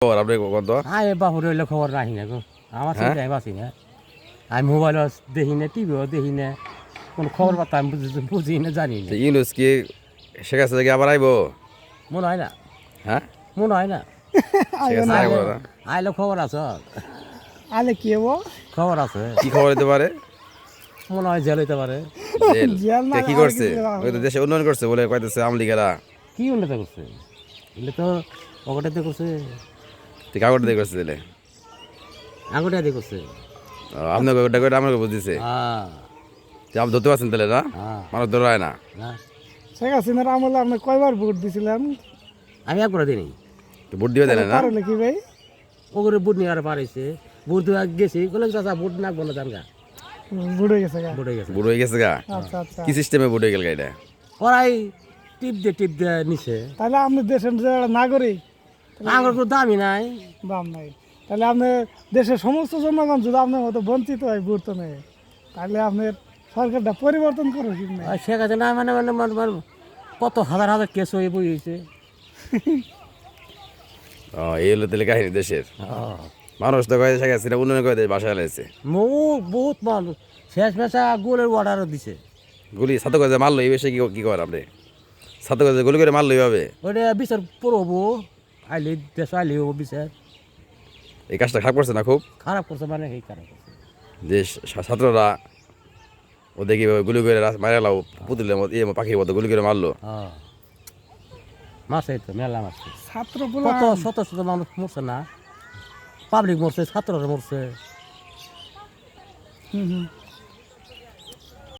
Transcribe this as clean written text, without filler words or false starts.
খবর আপনি কত? আয় বাহুর হইলে খবর রাখি না গো, আমার চিন্তা বাঁচি না। আমি মোবাইলও দেখি না, টিভিও দেখি না, কোনো খবর বার্তা আমি বুঝি না, জানি না। ইউনুস কি শেখ হাসিনা কি আবার আইবো? মনে হয় না, হ্যাঁ মনে হয় না। শেখ হাসিনা আইবো না? আইলে খবর আছে, আলে কি হবো? খবর আছে, কি খবর হতে পারে? মনে হয় জেল হইতে পারে। জেল? জেল না, কে কি আর করছে? কিছু না। ওই তো দেশে উন্নয়ন করছে বলে কইতেছে আমলিগেরা। কি উন্নত করছে? এলে তো অগটাতে করছে, তুই কাগজ দিয়ে করছে দিলে আগটাতে করছে। আপনাকে ওটা করে আমাকে বুঝতেছে হ্যাঁ আপনি ধরতে পারছেন তাহলে না? হ্যাঁ মানুষ ধরায় না। না, শেখ হাসিনার আমলে আপনি কয়বার ভোট দিছিলেন? আমি একবার দিই নাই। তো ভোট দিবে দেয় না? পারলে কি ভাই? ওগুলো বুট নিয়ে আর পারাইছে, বুট দেওয়া গেছি, বলে চাচা বুট না বলে জানগা, ভোট হয়ে গেছে গা। বুট হয়ে গেছে। ভোট হয়ে গেছে গা? আচ্ছা আচ্ছা। কি সিস্টেমে ভোট হয়ে গেল এটা? ওরাই টিপ দিয়ে নিছে, তাহলে আপনি দেশের যে একটা নাগরিক, আমার কোনো দামই নাই। দাম নাই। তাহলে আপনি দেশের সমস্ত জনগণ যদি আপনার মতো বঞ্চিত হয় ভোট তো নেই, তাহলে আপনার সরকারটা পরিবর্তন করে উচিত নেই। আর শেখ হাসিনা মানে মানে মানে মানে কত হাজার হাজার কেস হয়ে বই হয়েছে। এই হলো তাহলে কাহিনী দেশের। মানুষ তো কয়ে শেখ হাসিনা উন্নয়ন করে দেশ বাসায় লাইছে। বহুত মানুষ শেষ মেশা গোলের অর্ডারও দিছে। গুলি ছাত্র কাজে মারলো এই বেশি কি করেন আপনি? ছাত্র কাজে গুলি করে মারলো এইভাবে? ওইটা বিচার পড়বো, আইলে দেশ আইলে ও বিচার। এই কাজটা খারাপ করছে না খুব? খারাপ করছে মানে এই খারাপ করছে। যে ছাত্ররা ও দেখি গুলি করে মারালাও পুতুলের মতো পাখির মতো গুলি করে মারলো। হ্যাঁ মারছে তো মেলা মারছে, ছাত্র কত শত শত মানুষ মরছে না, পাবলিক মরছে, ছাত্ররা মরছে।